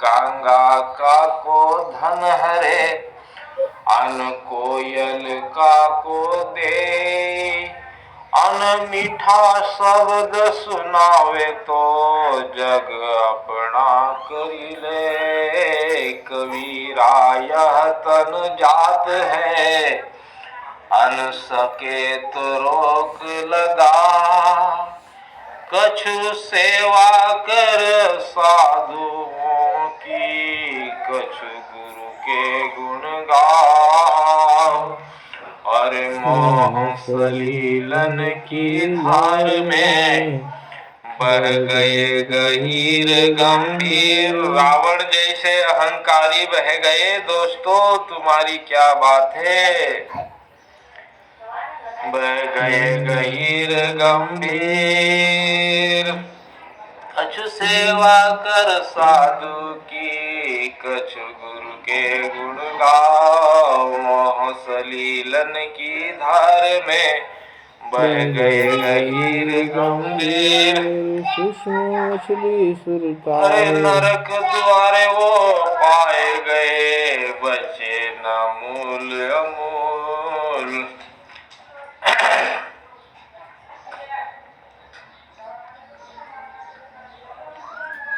कांगा का को धन हरे, अन कोयल का को दे। अन मीठा शब्द सुनावे तो जग अपना करी ले। कबीरा यह तन जात है, अन सके तो रोक लगा। कछु सेवा कर साधुओं की, कछु गुरु के गुण गाओ। और मोह सलीलन की धार में बह गए गहीर गंभीर। रावण जैसे अहंकारी बह गए। दोस्तों तुम्हारी क्या बात है। बह गए गहीर गंभीर। कछु सेवा कर साधु की, कछु गुरु के गुण गाओ। मोह सलीलन की धार में बह गए गहीर गंभीर। सूक्ष्म मछली सुरता अरे नरक द्वारे वो पाए गए, बचे न मूल अमूल।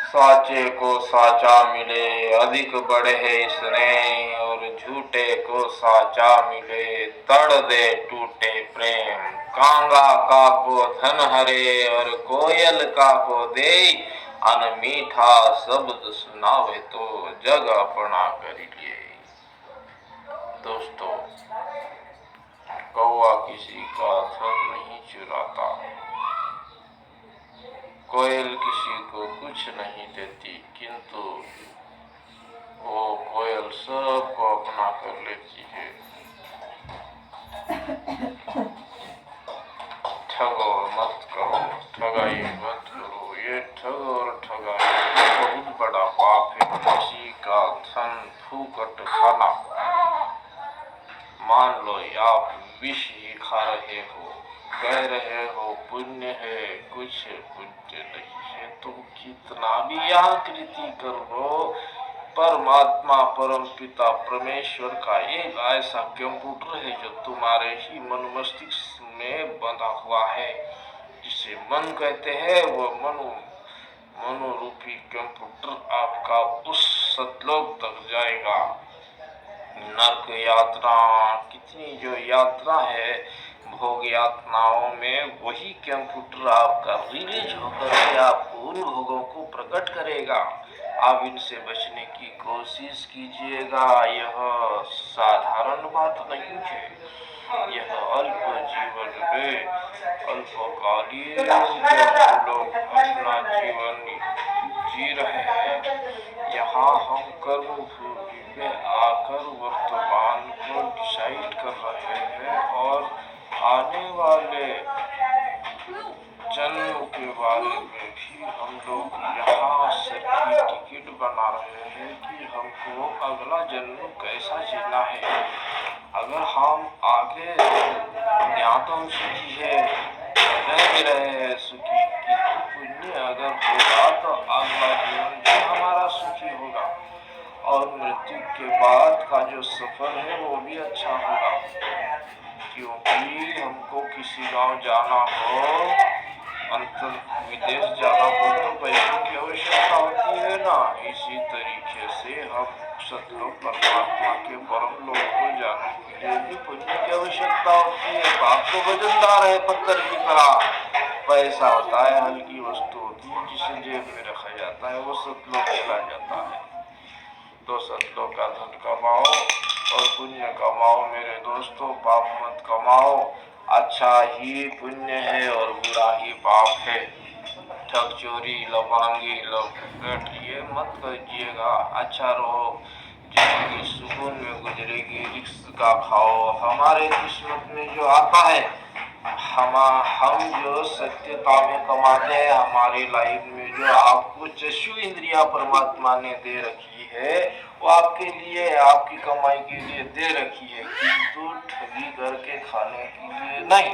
साचे को साचा मिले, अधिक बढ़े स्नेह। और झूठे को साचा मिले, तड़ दे टूटे प्रेम। कांगा का को धन हरे, और कोयल का को दे। अन मीठा शब्द सुनावे तो जग अपना करी लिए। दोस्तों कौवा किसी का धन नहीं चुराता, कोयल किसी को कुछ नहीं देती, किंतु वो कोयल सबको अपना कर लेती है। ठगो मत करो, ठगाई मत करो। ये ठग और ठगाई बहुत बड़ा पाप है। किसी का धन फूकट खाना। मान लो आप विष ही खा रहे हो, कह रहे हो पुण्य है, कुछ पुण्य नहीं है। तुम कितना भी यहाँ कृति कर लो, परमात्मा परम पिता परमेश्वर का एक ऐसा कंप्यूटर है जो तुम्हारे ही मन मस्तिष्क में बंधा हुआ है, जिसे मन कहते हैं। वो मनोरूपी कंप्यूटर आपका उस सतलोक तक जाएगा। नरक यात्रा कितनी जो यात्रा है भोग यातनाओं में, वही कंप्यूटर आपका रिलीज होकर के आपको उन भोगों को प्रकट करेगा। आप इनसे बचने की कोशिश कीजिएगा। यह साधारण बात नहीं है। यह अल्प जीवन है, अल्पकालीन हम लोग अपना जीवन जी रहे हैं। यहाँ हम कर्म भूमि में आकर वर्तमान को डिसाइड कर रहे हैं, और आने वाले जन्म के बारे में भी हम लोग यहाँ सर्टिफिकेट बना रहे हैं कि हमको अगला जन्म कैसा जीना है। अगर हम आगे ज्ञातम सुखी है, रह भी रहे हैं सुखी, किंतु पुण्य अगर होगा तो अगला जीवन भी हमारा सुखी होगा, और मृत्यु के बाद का जो सफर है वो भी अच्छा होगा। क्योंकि हमको किसी गांव जाना हो, अंतर विदेश जाना हो, तो पैसों की आवश्यकता होती है ना। इसी तरीके से हम सतलोक परमात्मा के परम लोक को जाने के लिए भी पुण्य की आवश्यकता होती है। बाप तो वजनदार है पत्थर की तरह, पैसा होता है हल्की वस्तु होती है, जिसे जेब में रखा जाता है, वो सतलोक चला जाता है। तो सतलोक का धन कमाओ और पुण्य कमाओ मेरे दोस्तों। पाप मत कमाओ, अच्छा ही पुण्य है और बुरा ही पाप है। ठग चोरी लफांगी लपेट ये मत कीजिएगा। अच्छा रहो, जिंदगी सुकून में गुजरेगी। रिस्क का खाओ, हमारे किस्मत में जो आता है हम जो सत्यता में कमाते हैं हमारी लाइफ में, जो आपको चक्षु इंद्रिया परमात्मा ने दे रखी है वो आपके लिए, आपकी कमाई के लिए दे रखी है, किंतु ठगी करके खाने के लिए नहीं।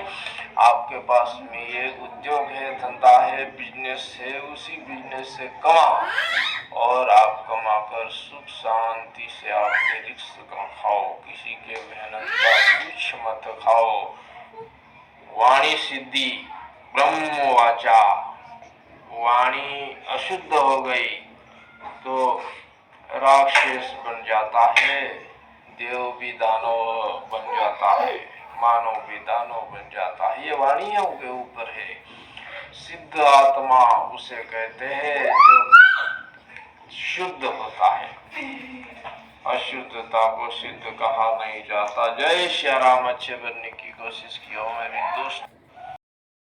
आपके पास में ये उद्योग है, धंधा है, बिजनेस है, उसी बिजनेस से कमाओ और आप कमाकर सुख शांति से आपके रिस्क खाओ, किसी के मेहनत का कुछ मत खाओ। वाणी सिद्धि ब्रह्म वाचा, वाणी अशुद्ध हो गई तो राक्षस बन जाता है, देव भी दानव बन जाता है, मानव भी दानव बन जाता है। ये वाणियों के ऊपर है। सिद्ध आत्मा उसे कहते हैं जो शुद्ध होता है, अशुद्धता को सिद्ध कहा नहीं जाता। जय श्री राम। अच्छे बनने की कोशिश की हो मेरे दोस्त।